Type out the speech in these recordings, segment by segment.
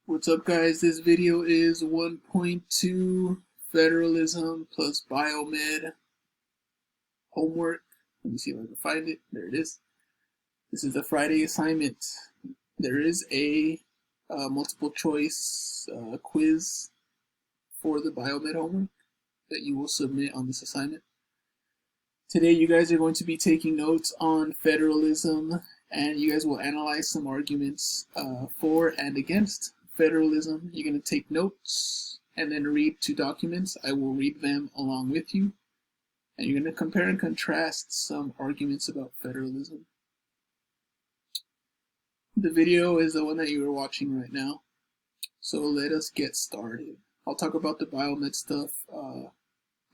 What's up, guys? This video is 1.2 Federalism plus Biomed homework. Let me see if I can find it. There it is. This is the Friday assignment. There is a multiple choice quiz for the Biomed homework that you will submit on this assignment. Today, you guys are going to be taking notes on federalism, and you guys will analyze some arguments for and against federalism. You're going to take notes and then read two documents. I will read them along with you, and you're going to compare and contrast some arguments about federalism. The video is the one that you are watching right now, so let us get started. I'll talk about the biomed stuff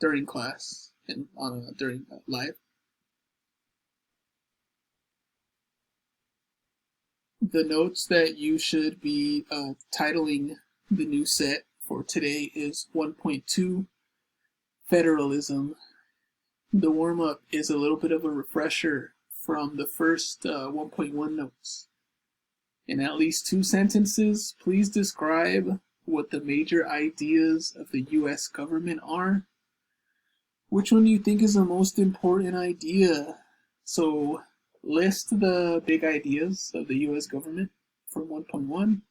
during class and during live. The notes that you should be titling the new set for today is 1.2 Federalism. The warm-up is a little bit of a refresher from the first 1.1 notes. In at least 2 sentences, please describe what the major ideas of the U.S. government are. Which one do you think is the most important idea? So list the big ideas of the U.S. government from 1.1,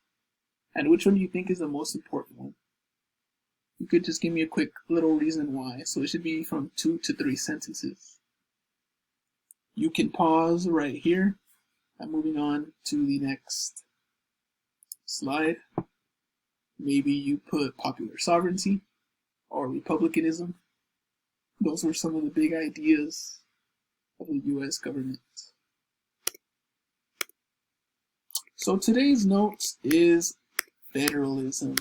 and which one do you think is the most important one? You could just give me a quick little reason why. So it should be from 2 to 3 sentences. You can pause right here. I'm moving on to the next slide. Maybe you put popular sovereignty or republicanism. Those were some of the big ideas of the U.S. government. So today's notes is federalism.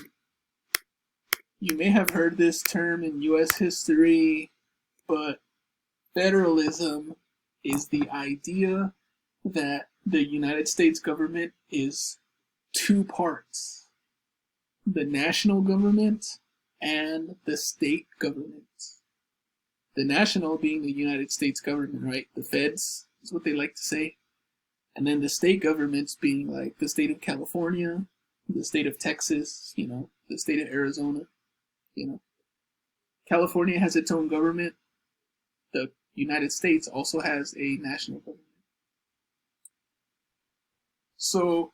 You may have heard this term in U.S. history, but federalism is the idea that the United States government is 2 parts: the national government and the state government. The national being the United States government, right? The feds is what they like to say. And then the state governments being like the state of California, the state of Texas, the state of Arizona, California has its own government. The United States also has a national government. So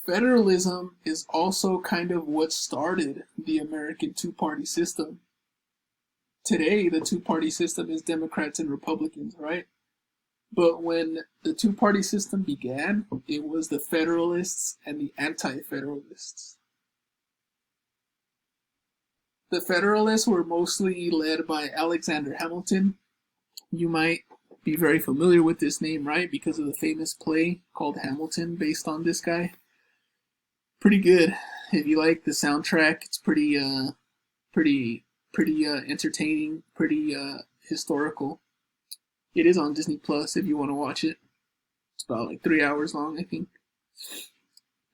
federalism is also kind of what started the American two-party system. Today, the two-party system is Democrats and Republicans, right? But when the two-party system began, it was the Federalists and the Anti-Federalists. The Federalists were mostly led by Alexander Hamilton. You might be very familiar with this name, right? Because of the famous play called Hamilton based on this guy. Pretty good. If you like the soundtrack, it's pretty entertaining, pretty historical. It is on Disney Plus if you want to watch it. It's about like 3 hours long, I think.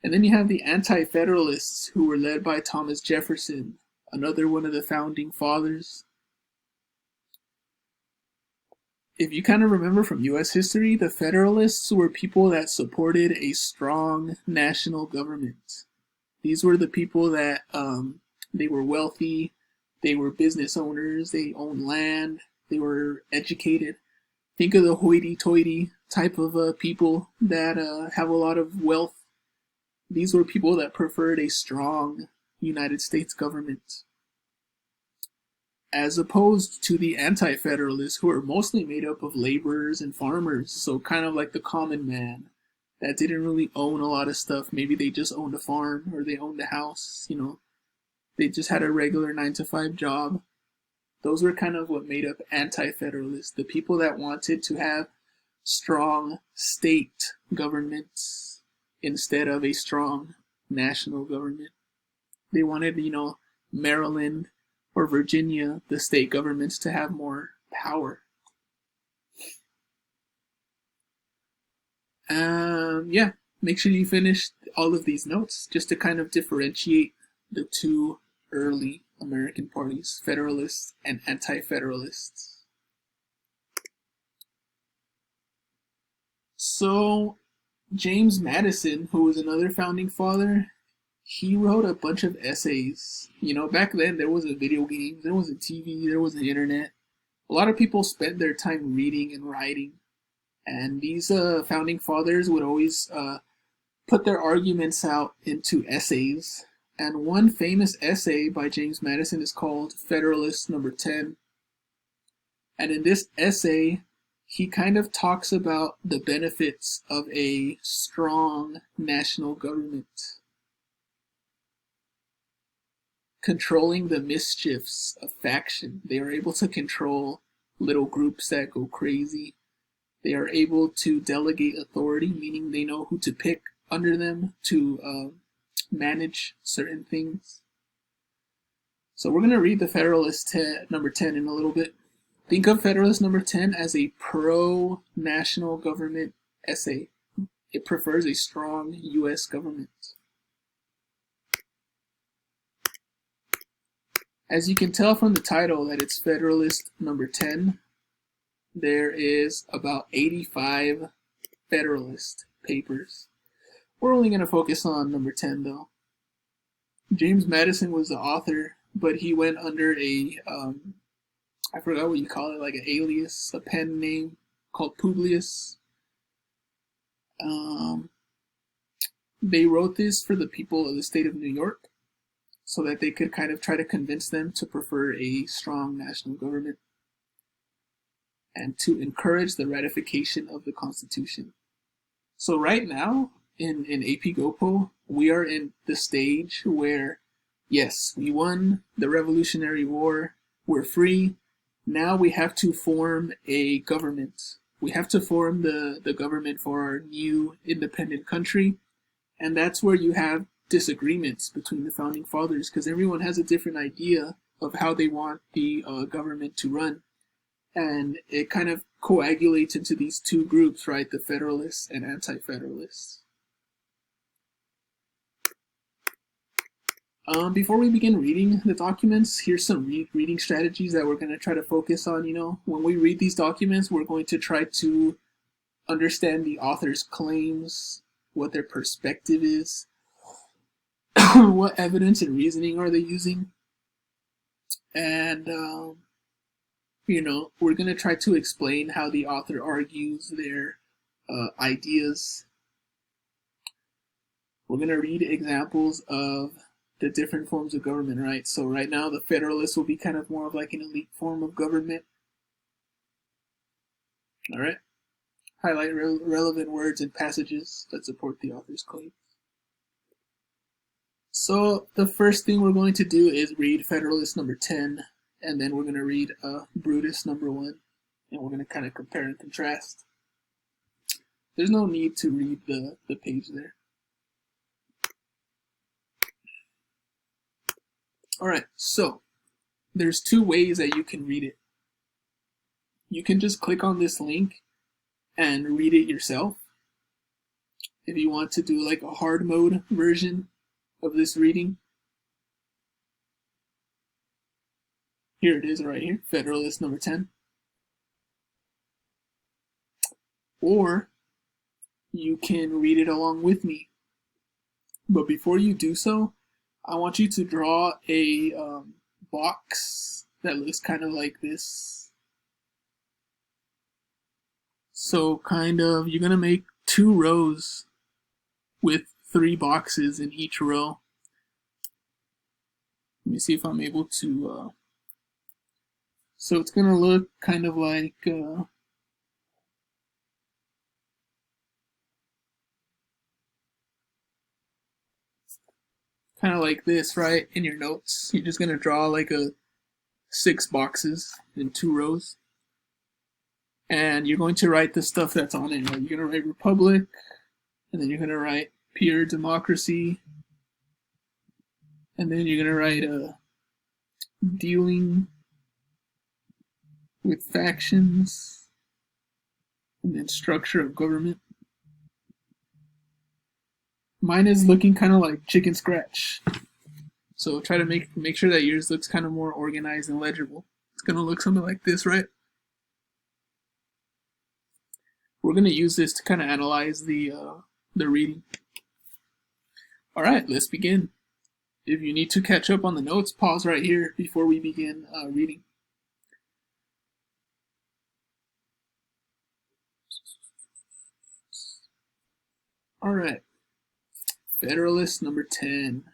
And then you have the Anti-Federalists, who were led by Thomas Jefferson, another one of the founding fathers. If you kind of remember from U.S. history, the Federalists were people that supported a strong national government. These were the people that they were wealthy, they were business owners, they owned land, they were educated. Think of the hoity-toity type of people that have a lot of wealth. These were people that preferred a strong United States government, as opposed to the Anti-Federalists, who are mostly made up of laborers and farmers, so kind of like the common man that didn't really own a lot of stuff. Maybe they just owned a farm or they owned a house, They just had a regular 9-to-5 job. Those were kind of what made up Anti-Federalists, the people that wanted to have strong state governments instead of a strong national government. They wanted, Maryland or Virginia, the state governments, to have more power. Make sure you finish all of these notes just to kind of differentiate the two early American parties, Federalists and Anti-Federalists. So James Madison, who was another founding father, he wrote a bunch of essays. You know, back then there wasn't video games, there wasn't TV, there wasn't internet. A lot of people spent their time reading and writing. And these founding fathers would always put their arguments out into essays. And one famous essay by James Madison is called Federalist Number 10. And in this essay, he kind of talks about the benefits of a strong national government, controlling the mischiefs of faction. They are able to control little groups that go crazy. They are able to delegate authority, meaning they know who to pick under them to manage certain things. So we're going to read the Federalist number 10 in a little bit. Think of Federalist number 10 as a pro-national government essay. It prefers a strong U.S. government. As you can tell from the title that it's Federalist number 10, there is about 85 Federalist papers. We're only going to focus on number 10 though. James Madison was the author, but he went under a, I forgot what you call it, like an alias, a pen name called Publius. They wrote this for the people of the state of New York so that they could kind of try to convince them to prefer a strong national government and to encourage the ratification of the Constitution. So right now, in AP GoPo, we are in the stage where, yes, we won the Revolutionary War, we're free, now we have to form a government. We have to form the government for our new independent country, and that's where you have disagreements between the founding fathers, because everyone has a different idea of how they want the government to run. And it kind of coagulates into these two groups, right? The Federalists and Anti-Federalists. Before we begin reading the documents, here's some reading strategies that we're going to try to focus on. You know, when we read these documents, we're going to try to understand the author's claims, what their perspective is, what evidence and reasoning are they using, and you know, we're going to try to explain how the author argues their ideas. We're going to read examples of the different forms of government, right? So right now, the Federalists will be kind of more of like an elite form of government. All right. Highlight relevant words and passages that support the author's claims. So the first thing we're going to do is read Federalist number 10, and then we're going to read Brutus number 1, and we're going to kind of compare and contrast. There's no need to read the page there. Alright, so there's two ways that you can read it. You can just click on this link and read it yourself. If you want to do like a hard mode version of this reading. Here it is right here, Federalist number 10. Or you can read it along with me. But before you do so, I want you to draw a box that looks kind of like this. So kind of, you're going to make 2 rows with 3 boxes in each row. Let me see if I'm able to, so it's going to look kind of like, this, right? In your notes, you're just going to draw like 6 boxes in 2 rows. And you're going to write the stuff that's on it. Like you're going to write Republic, and then you're going to write Pure Democracy, and then you're going to write Dealing with Factions, and then Structure of Government. Mine is looking kind of like chicken scratch. So try to make sure that yours looks kind of more organized and legible. It's going to look something like this, right? We're going to use this to kind of analyze the reading. All right, let's begin. If you need to catch up on the notes, pause right here before we begin reading. All right, Federalist number 10.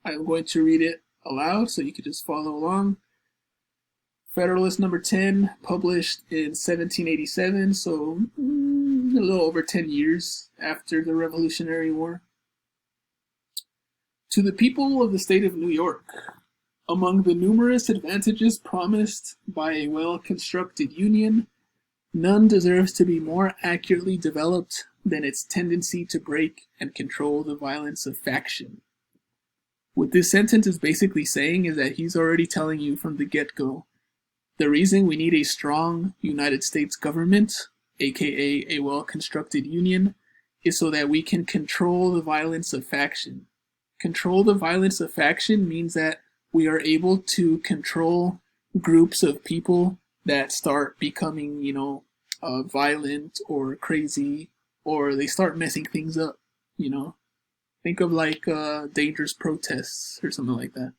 I'm going to read it aloud so you can just follow along. Federalist number 10, published in 1787, so a little over 10 years after the Revolutionary War. To the people of the state of New York, among the numerous advantages promised by a well-constructed union, none deserves to be more accurately developed than its tendency to break and control the violence of faction. What this sentence is basically saying is that he's already telling you from the get-go, the reason we need a strong United States government, aka a well-constructed union, is so that we can control the violence of faction. Control the violence of faction means that we are able to control groups of people that start becoming, violent or crazy, or they start messing things up, Think of like dangerous protests or something like that.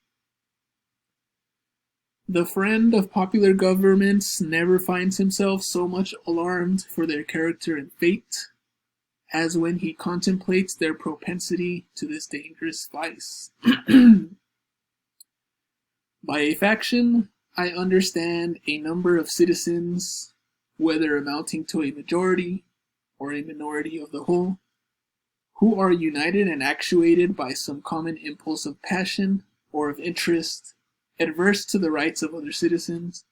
The friend of popular governments never finds himself so much alarmed for their character and fate as when he contemplates their propensity to this dangerous vice. By a faction, I understand a number of citizens, whether amounting to a majority or a minority of the whole, who are united and actuated by some common impulse of passion or of interest, adverse to the rights of other citizens,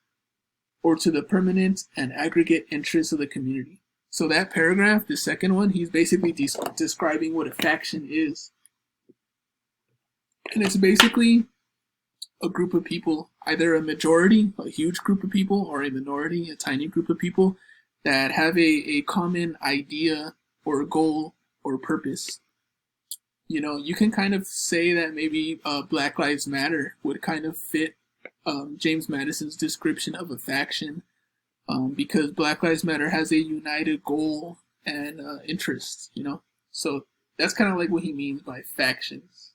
or to the permanent and aggregate interests of the community. So that paragraph, the second one, he's basically describing what a faction is. And it's basically a group of people, either a majority, a huge group of people, or a minority, a tiny group of people, that have a common idea or goal or purpose. You can kind of say that maybe Black Lives Matter would kind of fit James Madison's description of a faction, because Black Lives Matter has a united goal and interest, So that's kind of like what he means by factions.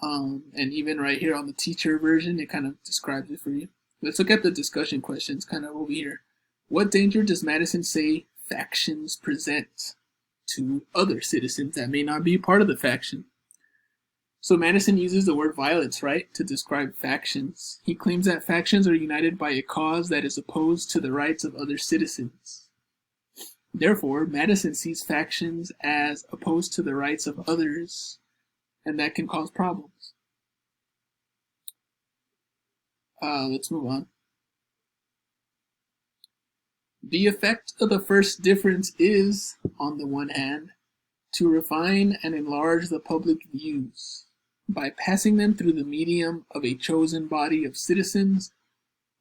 And even right here on the teacher version, it kind of describes it for you. Let's look at the discussion questions kind of over here. What danger does Madison say factions present to other citizens that may not be part of the faction? So Madison uses the word violence, right, to describe factions. He claims that factions are united by a cause that is opposed to the rights of other citizens. Therefore, Madison sees factions as opposed to the rights of others, and that can cause problems. Let's move on. The effect of the first difference is, on the one hand, to refine and enlarge the public views by passing them through the medium of a chosen body of citizens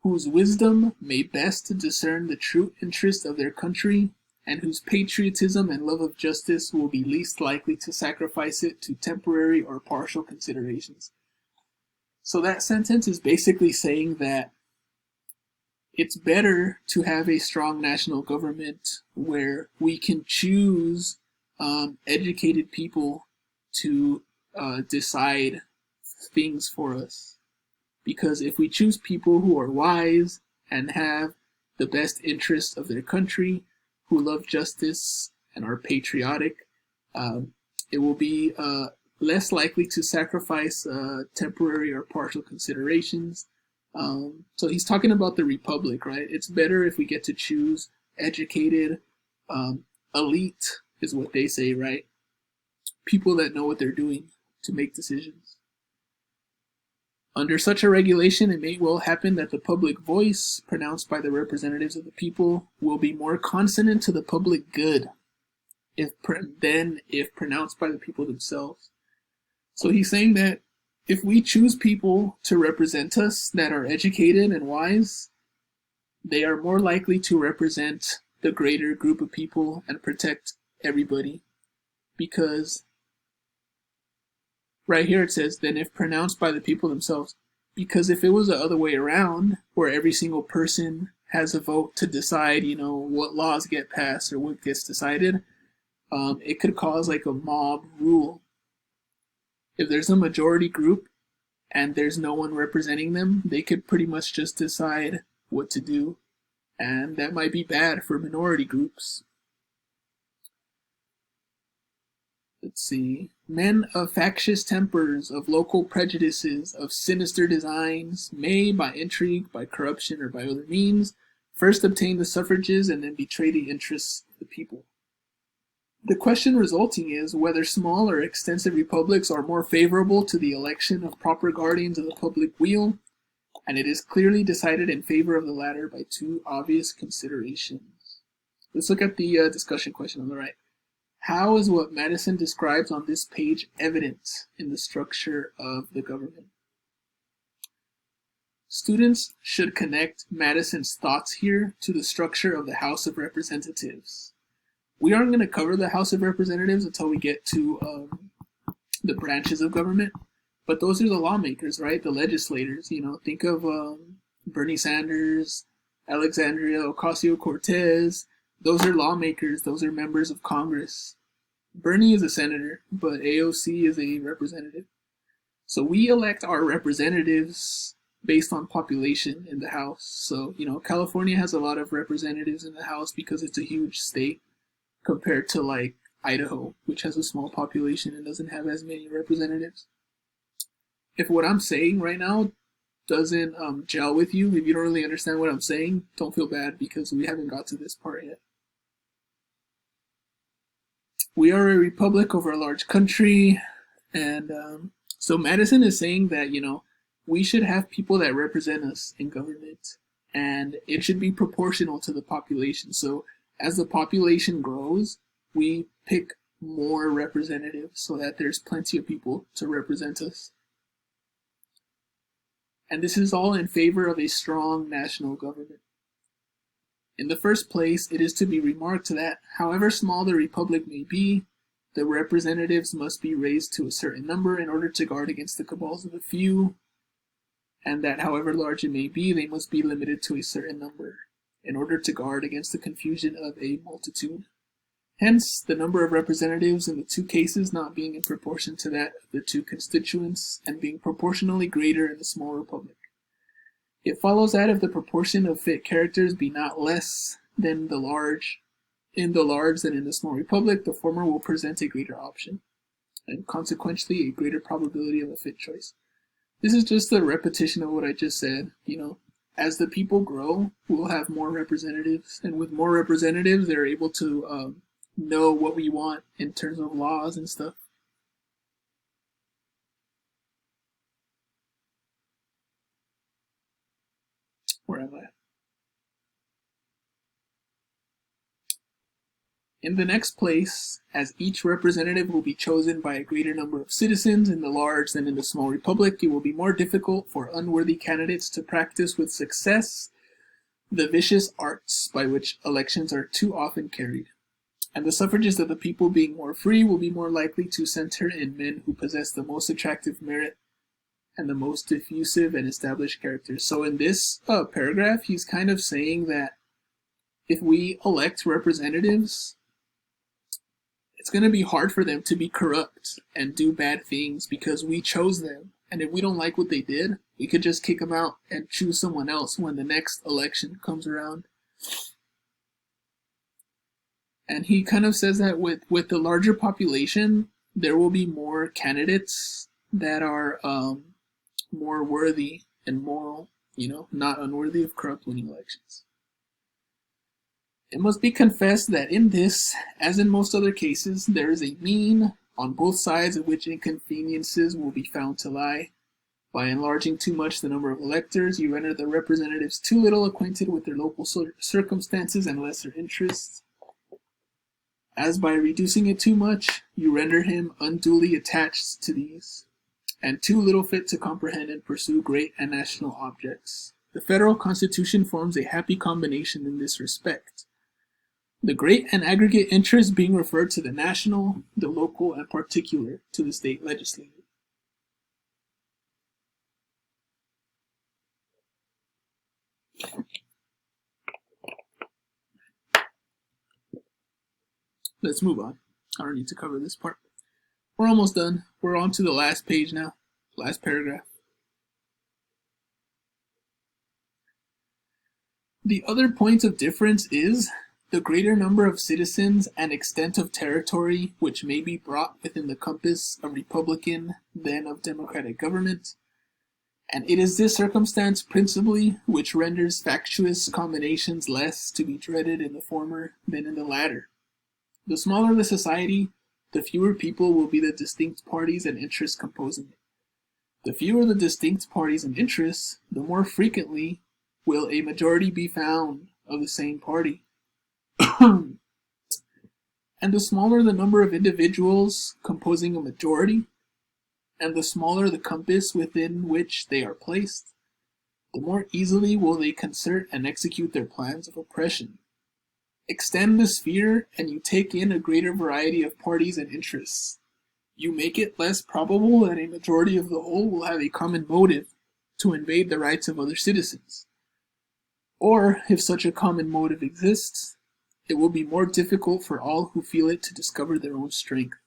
whose wisdom may best discern the true interest of their country and whose patriotism and love of justice will be least likely to sacrifice it to temporary or partial considerations. So that sentence is basically saying that it's better to have a strong national government where we can choose educated people to decide things for us. Because if we choose people who are wise and have the best interests of their country, who love justice and are patriotic, it will be less likely to sacrifice temporary or partial considerations. So he's talking about the republic, right? It's better if we get to choose educated, elite is what they say, right? People that know what they're doing to make decisions. Under such a regulation, it may well happen that the public voice, pronounced by the representatives of the people, will be more consonant to the public good than if pronounced by the people themselves. So he's saying that if we choose people to represent us that are educated and wise, they are more likely to represent the greater group of people and protect everybody. Because right here it says, then if pronounced by the people themselves, because if it was the other way around, where every single person has a vote to decide, what laws get passed or what gets decided, it could cause like a mob rule. If there's a majority group and there's no one representing them, they could pretty much just decide what to do, and that might be bad for minority groups. Let's see. Men of factious tempers, of local prejudices, of sinister designs, may, by intrigue, by corruption, or by other means, first obtain the suffrages and then betray the interests of the people. The question resulting is whether small or extensive republics are more favorable to the election of proper guardians of the public weal, and it is clearly decided in favor of the latter by two obvious considerations. Let's look at the discussion question on the right. How is what Madison describes on this page evident in the structure of the government? Students should connect Madison's thoughts here to the structure of the House of Representatives. We aren't going to cover the House of Representatives until we get to the branches of government, but those are the lawmakers, right? The legislators. Think of Bernie Sanders, Alexandria Ocasio-Cortez. Those are lawmakers. Those are members of Congress. Bernie is a senator, but AOC is a representative. So we elect our representatives based on population in the House. So, California has a lot of representatives in the House because it's a huge state compared to like Idaho, which has a small population and doesn't have as many representatives. If what I'm saying right now doesn't gel with you, if you don't really understand what I'm saying, don't feel bad because we haven't got to this part yet. We are a republic over a large country, and so Madison is saying that, we should have people that represent us in government, and it should be proportional to the population. So as the population grows, we pick more representatives so that there's plenty of people to represent us. And this is all in favor of a strong national government. In the first place, it is to be remarked that, however small the republic may be, the representatives must be raised to a certain number in order to guard against the cabals of the few, and that however large it may be, they must be limited to a certain number in order to guard against the confusion of a multitude. Hence, the number of representatives in the two cases not being in proportion to that of the two constituents, and being proportionally greater in the small republic. It follows that if the proportion of fit characters be not less than in the large than in the small republic, the former will present a greater option, and consequently a greater probability of a fit choice. This is just a repetition of what I just said. As the people grow, we'll have more representatives, and with more representatives, they're able to know what we want in terms of laws and stuff. Where am I? In the next place, as each representative will be chosen by a greater number of citizens in the large than in the small republic, it will be more difficult for unworthy candidates to practice with success the vicious arts by which elections are too often carried. And the suffrages of the people, being more free, will be more likely to center in men who possess the most attractive merit and the most diffusive and established characters. So in this paragraph, he's kind of saying that if we elect representatives, it's going to be hard for them to be corrupt and do bad things because we chose them. And if we don't like what they did, we could just kick them out and choose someone else when the next election comes around. And he kind of says that with the larger population, there will be more candidates that are more worthy and moral, not unworthy of corrupt winning elections. It must be confessed that in this, as in most other cases, there is a mean on both sides of which inconveniences will be found to lie. By enlarging too much the number of electors, you render the representatives too little acquainted with their local circumstances and lesser interests. As by reducing it too much, you render him unduly attached to these, and too little fit to comprehend and pursue great and national objects. The federal constitution forms a happy combination in this respect. The great and aggregate interests being referred to the national, the local, and particular to the state legislature. let's move on. I don't need to cover this part. We're almost done. We're on to the last page now, last paragraph. The other point of difference is the greater number of citizens and extent of territory which may be brought within the compass of republican than of democratic government. And it is this circumstance principally which renders factious combinations less to be dreaded in the former than in the latter. The smaller the society, the fewer people will be the distinct parties and interests composing it. The fewer the distinct parties and interests, the more frequently will a majority be found of the same party. And the smaller the number of individuals composing a majority, and the smaller the compass within which they are placed, the more easily will they concert and execute their plans of oppression. Extend the sphere, and you take in a greater variety of parties and interests. You make it less probable that a majority of the whole will have a common motive to invade the rights of other citizens. Or, if such a common motive exists, it will be more difficult for all who feel it to discover their own strength,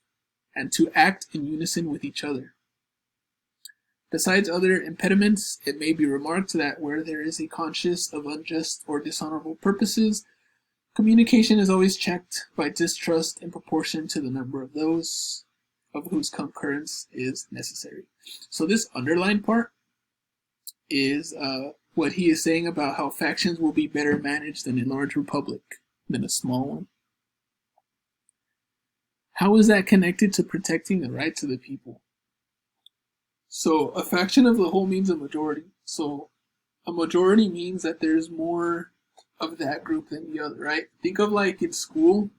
and to act in unison with each other. Besides other impediments, it may be remarked that where there is a conscience of unjust or dishonorable purposes, communication is always checked by distrust in proportion to the number of those of whose concurrence is necessary. So this underlined part is what he is saying about how factions will be better managed in a large republic than a small one. How is that connected to protecting the rights of the people? So a faction of the whole means a majority. So a majority means that there's more of that group than the other, right? Think of like in school,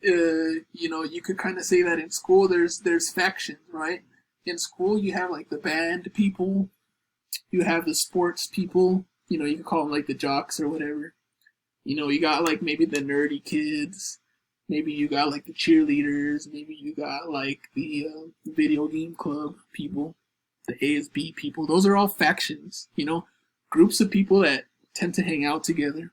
you could kind of say that in school there's factions, right? In school you have like the band people, you have the sports people, you can call them like the jocks or whatever. You got like maybe the nerdy kids, maybe you got like the cheerleaders, maybe you got like the video game club people, the ASB people. Those are all factions, groups of people that tend to hang out together.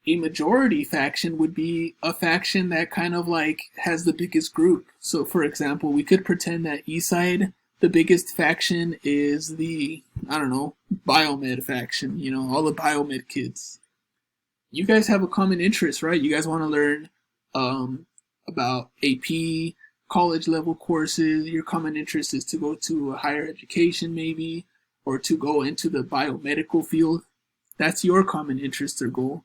A majority faction would be a faction that kind of like has the biggest group. So for example, we could pretend that Eastside, the biggest faction is the, biomed faction, all the biomed kids. You guys have a common interest, right? You guys want to learn about AP, college level courses. Your common interest is to go to a higher education maybe, or to go into the biomedical field. That's your common interest or goal.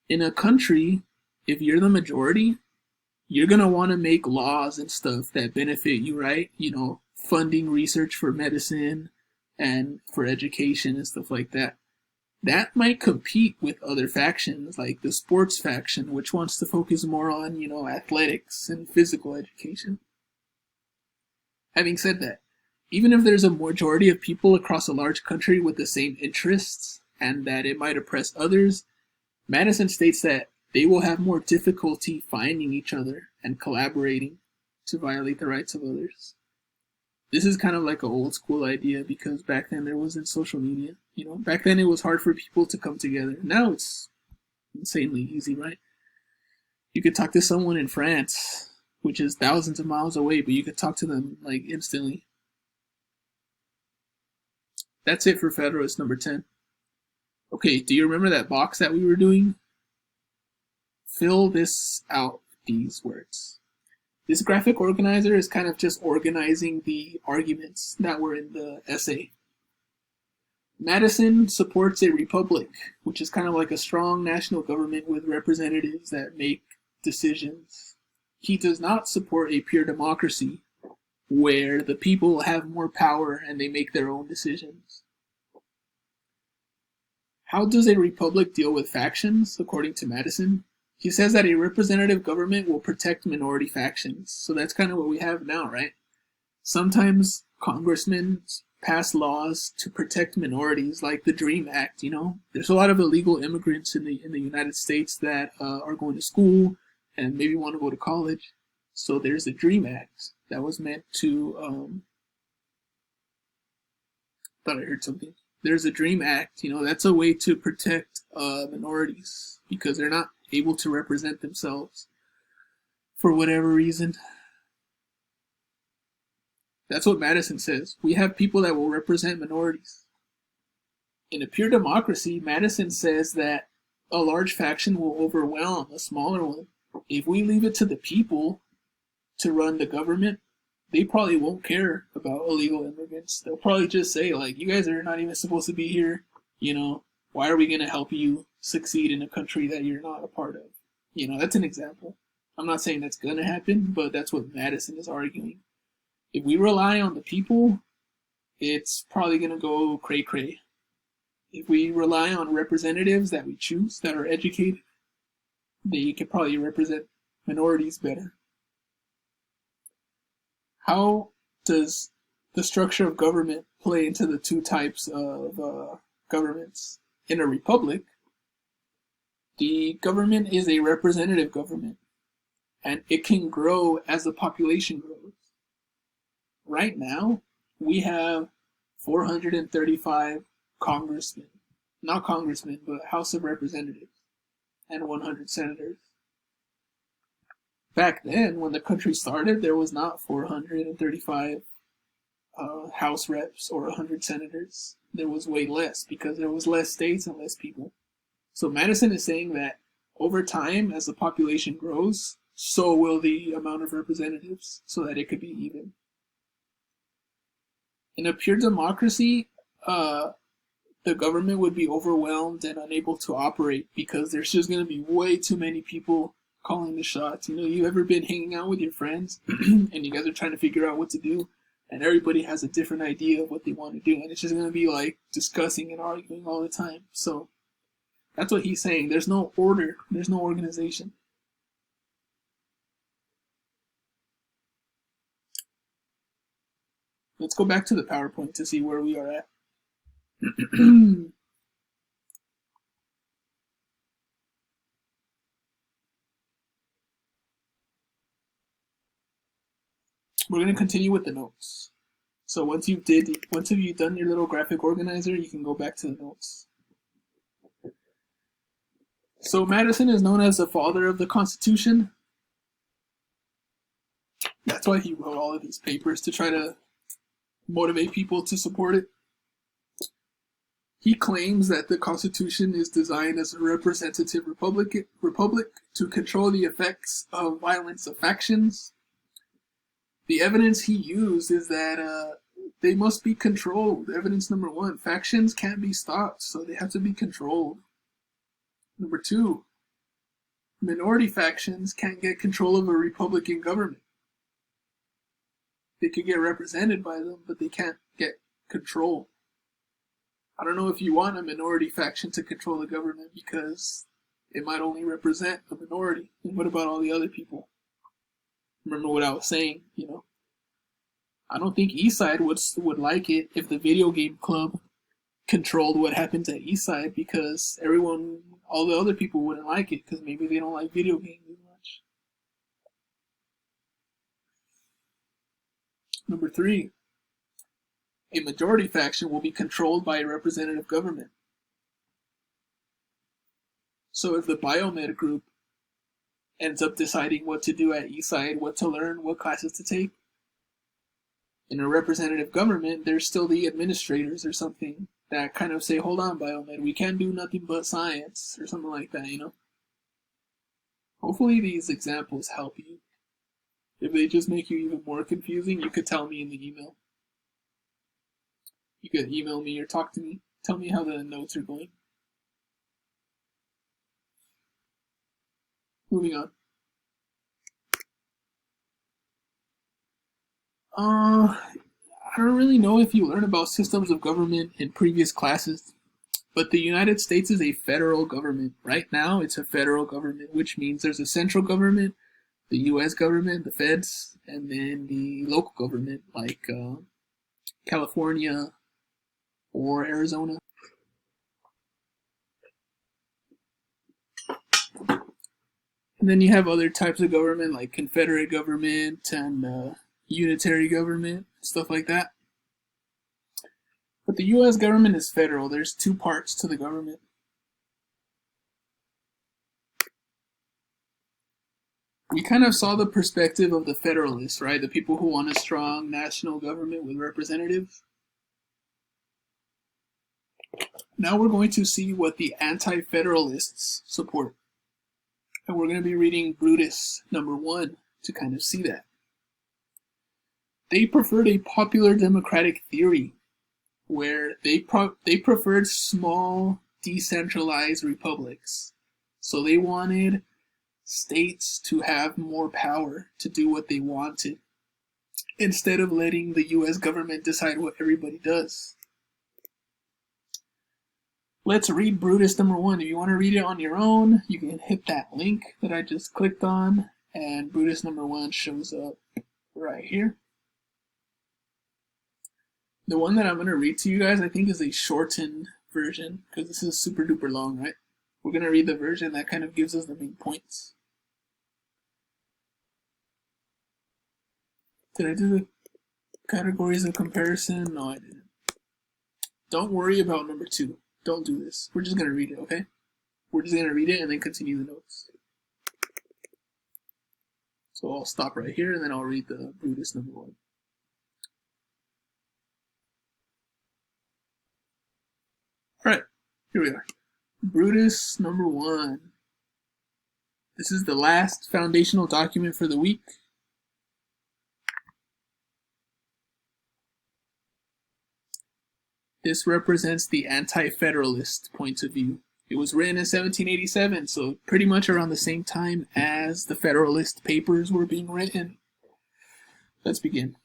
In a country, if you're the majority, you're going to want to make laws and stuff that benefit you, right? Funding research for medicine and for education and stuff like that. That might compete with other factions, like the sports faction, which wants to focus more on, athletics and physical education. Having said that, even if there's a majority of people across a large country with the same interests, and that it might oppress others, Madison states that they will have more difficulty finding each other and collaborating to violate the rights of others. This is kind of like an old school idea because back then there wasn't social media. Back then it was hard for people to come together. Now it's insanely easy, right? You could talk to someone in France, which is thousands of miles away, but you could talk to them like instantly. That's it for Federalist number 10. Okay, do you remember that box that we were doing? Fill this out with these words. This graphic organizer is kind of just organizing the arguments that were in the essay. Madison supports a republic, which is kind of like a strong national government with representatives that make decisions. He does not support a pure democracy, where the people have more power and they make their own decisions. How does a republic deal with factions, according to Madison? He says that a representative government will protect minority factions. So that's kind of what we have now, right? Sometimes congressmen pass laws to protect minorities, like the DREAM Act, There's a lot of illegal immigrants in the United States that are going to school and maybe want to go to college. So there's the DREAM Act that was meant to, thought I heard something. There's a DREAM Act, that's a way to protect minorities because they're not able to represent themselves for whatever reason. That's what Madison says. We have people that will represent minorities. In a pure democracy, Madison says that a large faction will overwhelm a smaller one. If we leave it to the people to run the government, they probably won't care about illegal immigrants. They'll probably just say, like, you guys are not even supposed to be here. You know, why are we going to help you succeed in a country that you're not a part of? You know, that's an example. I'm not saying that's going to happen, but that's what Madison is arguing. If we rely on the people, it's probably going to go cray-cray. If we rely on representatives that we choose that are educated, they can probably represent minorities better. How does the structure of government play into the two types of governments? In a republic, the government is a representative government, and it can grow as the population grows. Right now, we have 435 congressmen, not congressmen, but House of Representatives, and 100 senators. Back then, when the country started, there was not 435 House reps or 100 senators. There was way less because there was less states and less people. So Madison is saying that over time, as the population grows, so will the amount of representatives, so that it could be even. In a pure democracy, the government would be overwhelmed and unable to operate because there's just going to be way too many people calling the shots. You know, you ever been hanging out with your friends and you guys are trying to figure out what to do, and everybody has a different idea of what they want to do, and it's just going to be like discussing and arguing all the time. So that's what he's saying. There's no order. There's no organization. Let's go back to the PowerPoint to see where we are at. We're going to continue with the notes. So once you've done your little graphic organizer, you can go back to the notes. So Madison is known as the father of the Constitution. That's why he wrote all of these papers, to try to motivate people to support it. He claims that the Constitution is designed as a representative republic to control the effects of violence of factions. The evidence he used is that they must be controlled. Evidence number one, factions can't be stopped, so they have to be controlled. Number two, minority factions can't get control of a Republican government. They could get represented by them, but they can't get control. I don't know if you want a minority faction to control the government because it might only represent a minority. And what about all the other people? Remember what I was saying, you know? I don't think Eastside would like it if the video game club controlled what happens at Eastside, because all the other people wouldn't like it because maybe they don't like video games as much. Number three, a majority faction will be controlled by a representative government. So if the biomed group ends up deciding what to do at Eastside, what to learn, what classes to take, in a representative government, there's still the administrators or something that kind of say, hold on, biomed, we can't do nothing but science, or something like that, you know? Hopefully these examples help you. If they just make you even more confusing, you could tell me in the email. You could email me or talk to me. Tell me how the notes are going. Moving on. I don't really know if you learn about systems of government in previous classes, but the United States is a federal government. Right now, it's a federal government, which means there's a central government, the U.S. government, the feds, and then the local government, like California or Arizona. And then you have other types of government, like Confederate government and unitary government, stuff like that. But the U.S. government is federal. There's two parts to the government. we kind of saw the perspective of the Federalists, right? The people who want a strong national government with representatives. Now we're going to see what the anti-Federalists support. And we're going to be reading Brutus #1 to kind of see that. They preferred a popular democratic theory where they preferred small, decentralized republics. So they wanted states to have more power to do what they wanted instead of letting the US government decide what everybody does. Let's read Brutus #1. If you want to read it on your own, you can hit that link that I just clicked on, and Brutus #1 shows up right here. The one that I'm going to read to you guys, I think, is a shortened version, because this is super duper long, right? We're going to read the version that kind of gives us the main points. Did I do the categories of comparison? No, I didn't. Don't worry about #2. Don't do this. We're just going to read it, okay? We're just going to read it and then continue the notes. So I'll stop right here and then I'll read the Brutus #1. Alright, here we are. Brutus #1. This is the last foundational document for the week. This represents the anti-federalist point of view. It was written in 1787, so pretty much around the same time as the Federalist Papers were being written. Let's begin.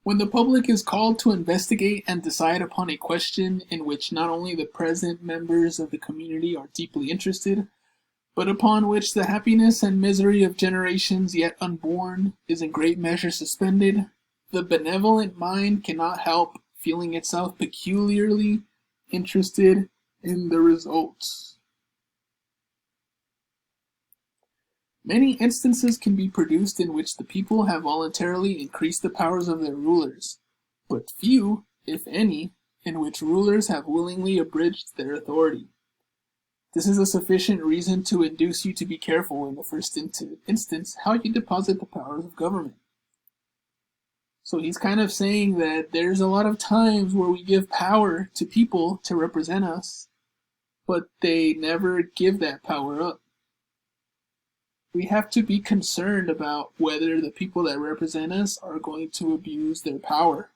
When the public is called to investigate and decide upon a question in which not only the present members of the community are deeply interested, but upon which the happiness and misery of generations yet unborn is in great measure suspended, the benevolent mind cannot help feeling itself peculiarly interested in the results. Many instances can be produced in which the people have voluntarily increased the powers of their rulers, but few, if any, in which rulers have willingly abridged their authority. This is a sufficient reason to induce you to be careful in the first instance how you deposit the powers of government. So he's kind of saying that there's a lot of times where we give power to people to represent us, but they never give that power up. We have to be concerned about whether the people that represent us are going to abuse their power.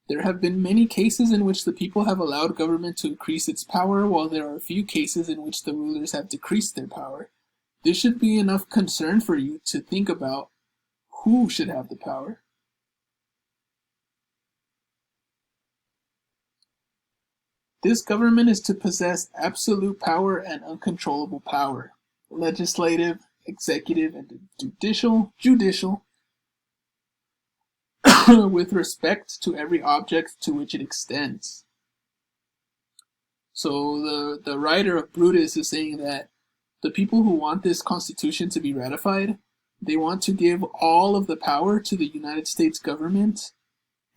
There have been many cases in which the people have allowed government to increase its power, while there are few cases in which the rulers have decreased their power. This should be enough concern for you to think about who should have the power. This government is to possess absolute power and uncontrollable power, legislative, executive, and judicial, with respect to every object to which it extends. So the writer of Brutus is saying that the people who want this constitution to be ratified, they want to give all of the power to the United States government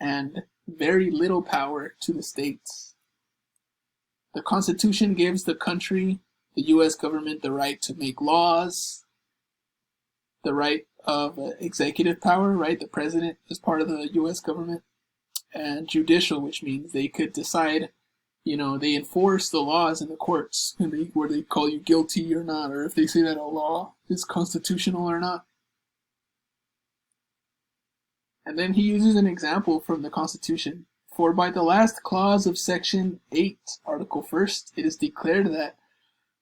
and very little power to the states. The Constitution gives the country, the U.S. government, the right to make laws, the right of executive power, right? The president is part of the U.S. government, and judicial, which means they could decide, they enforce the laws in the courts, where they call you guilty or not, or if they say that a law is constitutional or not. And then he uses an example from the Constitution. For by the last clause of Section 8, Article 1st, it is declared that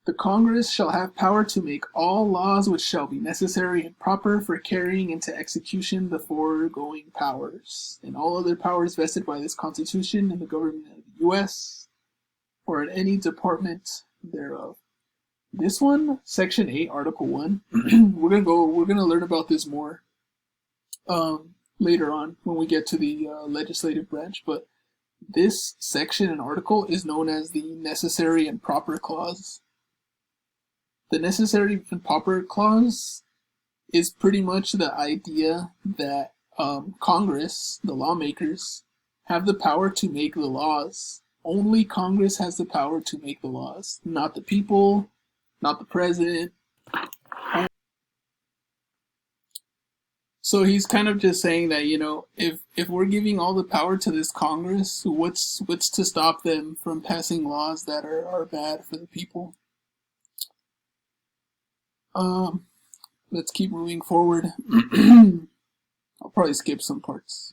the Congress shall have power to make all laws which shall be necessary and proper for carrying into execution the foregoing powers, and all other powers vested by this Constitution in the government of the U.S., or in any department thereof. This one, Section 8, Article 1, we're gonna learn about this more. later on when we get to the legislative branch, but this section and article is known as the Necessary and Proper Clause. The Necessary and Proper Clause is pretty much the idea that Congress, the lawmakers, have the power to make the laws. Only Congress has the power to make the laws, not the people, not the president. So he's kind of just saying that, you know, if we're giving all the power to this Congress, what's to stop them from passing laws that are bad for the people? Let's keep moving forward. I'll probably skip some parts.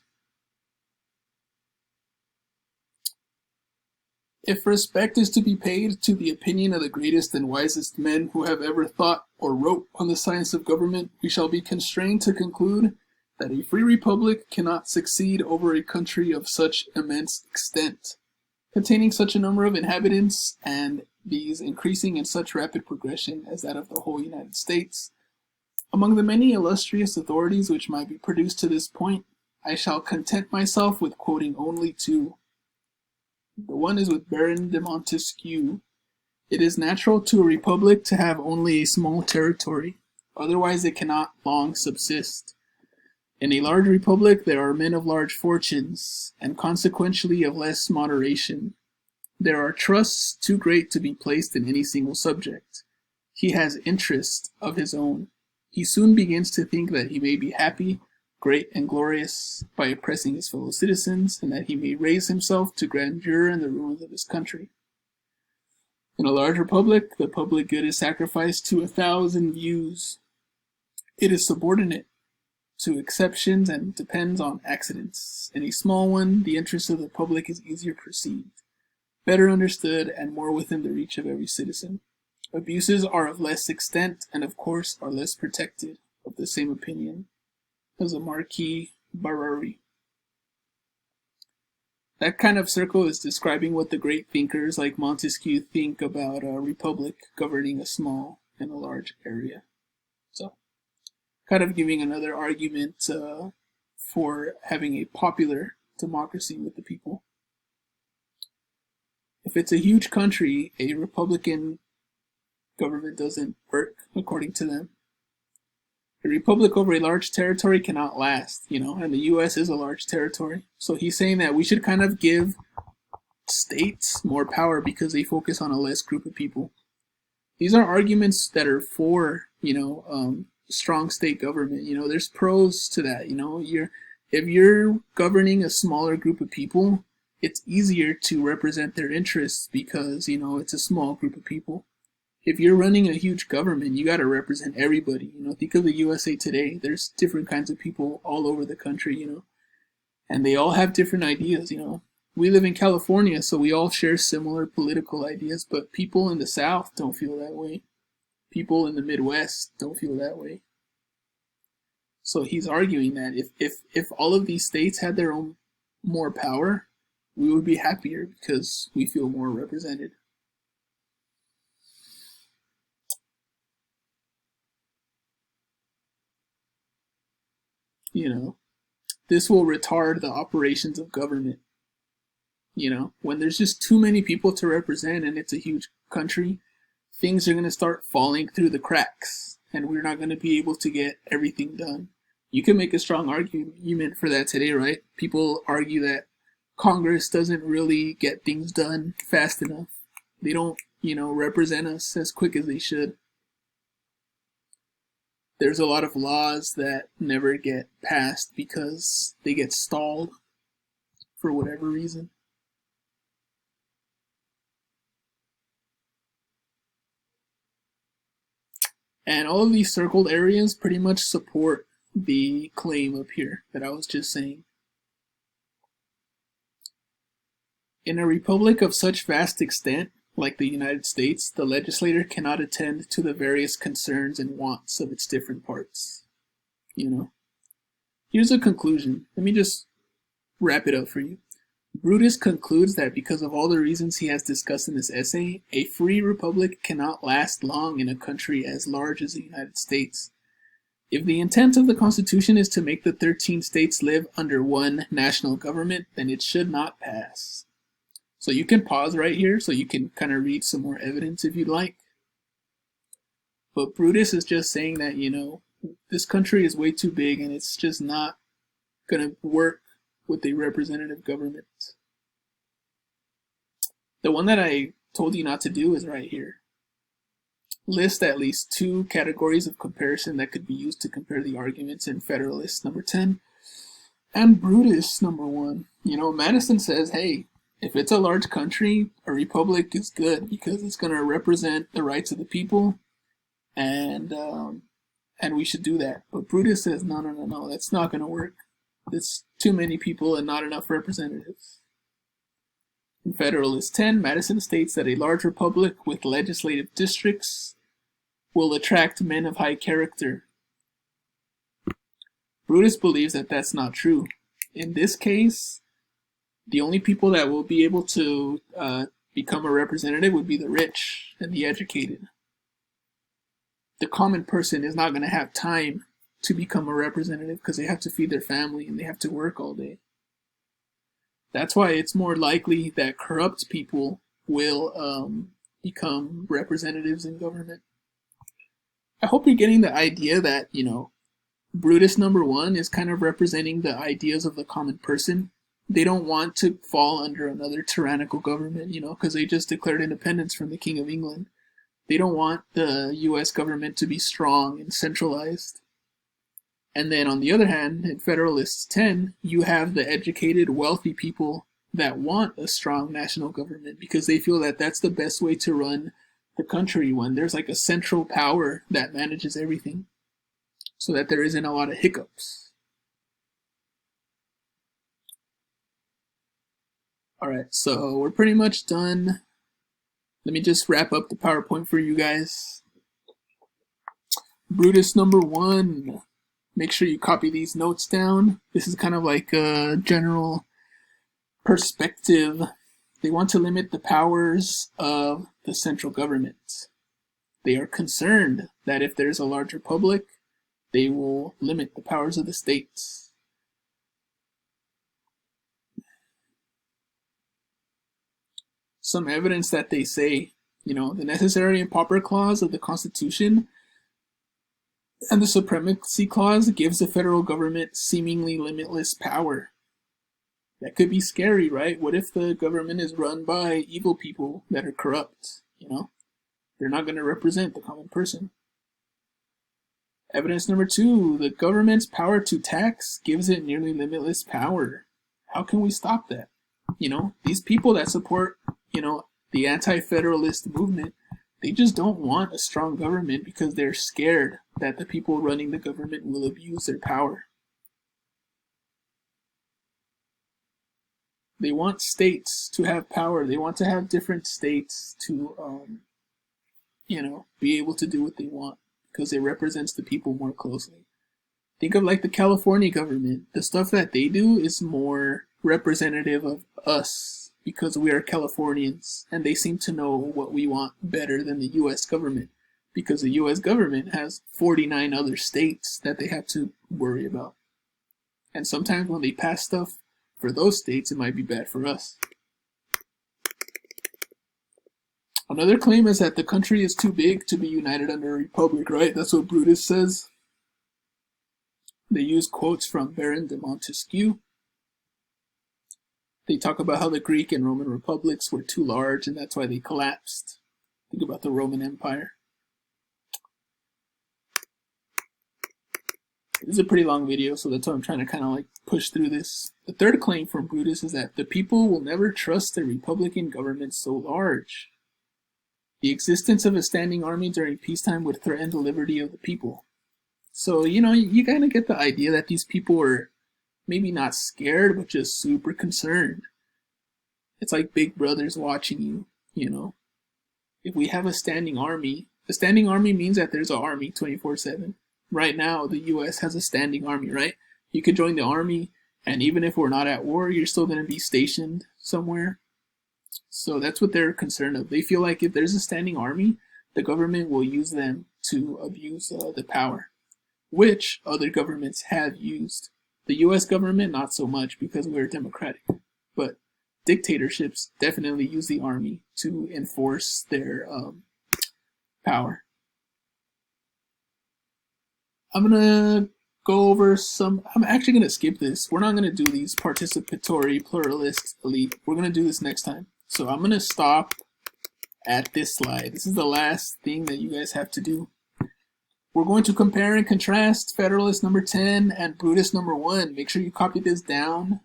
If respect is to be paid to the opinion of the greatest and wisest men who have ever thought or wrote on the science of government, we shall be constrained to conclude that a free republic cannot succeed over a country of such immense extent, containing such a number of inhabitants, and these increasing in such rapid progression as that of the whole United States. Among the many illustrious authorities which might be produced to this point, I shall content myself with quoting only two. The one is with Baron de Montesquieu. It is natural to a republic to have only a small territory, otherwise it cannot long subsist. In a large republic there are men of large fortunes, and consequently of less moderation. There are trusts too great to be placed in any single subject. He has interests of his own. He soon begins to think that he may be happy, great and glorious, by oppressing his fellow citizens, and that he may raise himself to grandeur and the ruins of his country. In a large republic, the public good is sacrificed to 1,000 views. It is subordinate to exceptions and depends on accidents. In a small one, the interest of the public is easier perceived, better understood, and more within the reach of every citizen. Abuses are of less extent, and of course are less protected. Of the same opinion as the Marquis Barrari. That kind of circle is describing what the great thinkers like Montesquieu think about a republic governing a small and a large area. So, kind of giving another argument for having a popular democracy with the people. If it's a huge country, a republican government doesn't work, according to them. A republic over a large territory cannot last, and the U.S. is a large territory. So he's saying that we should kind of give states more power because they focus on a less group of people. These are arguments that are for, strong state government. There's pros to that. If you're governing a smaller group of people, it's easier to represent their interests because, it's a small group of people. If you're running a huge government, you got to represent everybody. Think of the USA Today. There's different kinds of people all over the country, and they all have different ideas. We live in California, so we all share similar political ideas, but people in the South don't feel that way. People in the Midwest don't feel that way. So he's arguing that if all of these states had their own more power, we would be happier because we feel more represented. This will retard the operations of government. When there's just too many people to represent and it's a huge country, things are going to start falling through the cracks and we're not going to be able to get everything done. You can make a strong argument for that today, right? People argue that Congress doesn't really get things done fast enough. They don't, represent us as quick as they should. There's a lot of laws that never get passed because they get stalled for whatever reason. And all of these circled areas pretty much support the claim up here that I was just saying. In a republic of such vast extent, like the United States, the legislator cannot attend to the various concerns and wants of its different parts. Here's a conclusion. Let me just wrap it up for you. Brutus concludes that because of all the reasons he has discussed in this essay, a free republic cannot last long in a country as large as the United States. If the intent of the Constitution is to make the 13 states live under one national government, then it should not pass. So you can pause right here so you can kind of read some more evidence if you'd like. But Brutus is just saying that, this country is way too big and it's just not going to work with a representative government. The one that I told you not to do is right here. List at least 2 categories of comparison that could be used to compare the arguments in Federalist number 10 and Brutus number 1. Madison says, hey, if it's a large country, a republic is good because it's going to represent the rights of the people, and we should do that. But Brutus says, no, that's not going to work. It's too many people and not enough representatives. In Federalist 10, Madison states that a large republic with legislative districts will attract men of high character. Brutus believes that that's not true. In this case, the only people that will be able to become a representative would be the rich and the educated. The common person is not going to have time to become a representative because they have to feed their family and they have to work all day. That's why it's more likely that corrupt people will become representatives in government. I hope you're getting the idea that, Brutus number 1 is kind of representing the ideas of the common person. They don't want to fall under another tyrannical government, because they just declared independence from the King of England. They don't want the US government to be strong and centralized. And then on the other hand, in Federalist 10, you have the educated, wealthy people that want a strong national government because they feel that that's the best way to run the country when there's like a central power that manages everything so that there isn't a lot of hiccups. Alright, so we're pretty much done. Let me just wrap up the PowerPoint for you guys. Brutus number 1. Make sure you copy these notes down. This is kind of like a general perspective. They want to limit the powers of the central government. They are concerned that if there's a large republic, they will limit the powers of the states. Some evidence that they say, the necessary and proper clause of the Constitution and the Supremacy Clause gives the federal government seemingly limitless power. That could be scary, right? What if the government is run by evil people that are corrupt? They're not going to represent the common person. Evidence number 2, the government's power to tax gives it nearly limitless power. How can we stop that? These people that support, the anti-federalist movement, they just don't want a strong government because they're scared that the people running the government will abuse their power. They want states to have power. They want to have different states to, be able to do what they want because it represents the people more closely. Think of like the California government. The stuff that they do is more representative of us because we are Californians, and they seem to know what we want better than the US government because the US government has 49 other states that they have to worry about. And sometimes when they pass stuff for those states, it might be bad for us. Another claim is that the country is too big to be united under a republic, right? That's what Brutus says. They use quotes from Baron de Montesquieu. They talk about how the Greek and Roman republics were too large and that's why they collapsed. Think about the Roman Empire. This is a pretty long video, so that's why I'm trying to kind of like push through this. The third claim from Brutus is that the people will never trust a republican government so large. The existence of a standing army during peacetime would threaten the liberty of the people. So, you kind of get the idea that these people were maybe not scared, but just super concerned. It's like Big Brother's watching you, If we have a standing army means that there's an army 24/7. Right now, the US has a standing army, right? You could join the army, and even if we're not at war, you're still going to be stationed somewhere. So that's what they're concerned of. They feel like if there's a standing army, the government will use them to abuse the power. which other governments have used. The US government, not so much because we're democratic, but dictatorships definitely use the army to enforce their power. I'm gonna go over I'm actually gonna skip this. We're not gonna do these participatory, pluralist, elite. We're gonna do this next time. So I'm gonna stop at this slide. This is the last thing that you guys have to do. We're going to compare and contrast Federalist number 10 and Brutus number 1. Make sure you copy this down,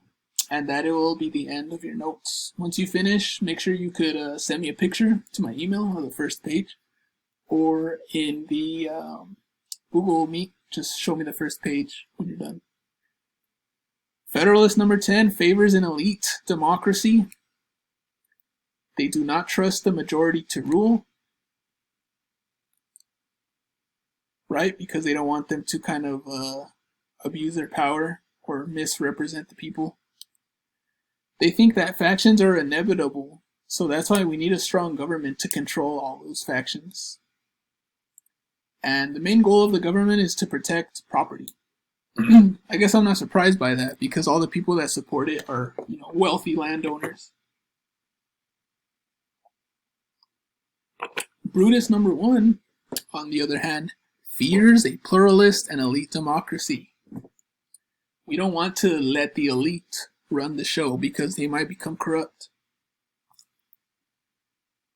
and that it will be the end of your notes. Once you finish, make sure you could send me a picture to my email on the first page, or in the Google Meet, just show me the first page when you're done. Federalist number 10 favors an elite democracy. They do not trust the majority to rule. Right? Because they don't want them to kind of abuse their power or misrepresent the people. They think that factions are inevitable, so that's why we need a strong government to control all those factions. And the main goal of the government is to protect property. I guess I'm not surprised by that, because all the people that support it are, wealthy landowners. Brutus number 1, on the other hand, fears a pluralist and elite democracy. We don't want to let the elite run the show because they might become corrupt.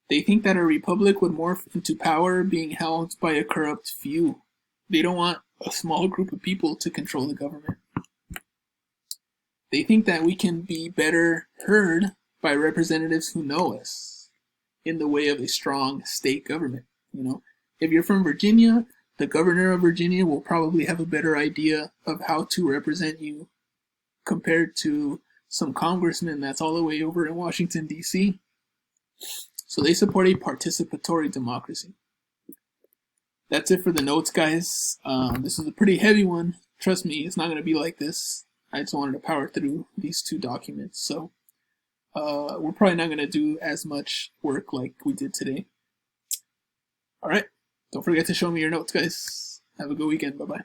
They think that a republic would morph into power being held by a corrupt few. They don't want a small group of people to control the government. They think that we can be better heard by representatives who know us in the way of a strong state government. If you're from Virginia, the governor of Virginia will probably have a better idea of how to represent you compared to some congressman that's all the way over in Washington, D.C. So they support a participatory democracy. That's it for the notes, guys. This is a pretty heavy one. Trust me, it's not going to be like this. I just wanted to power through these 2 documents. So we're probably not going to do as much work like we did today. All right. Don't forget to show me your notes, guys. Have a good weekend. Bye-bye.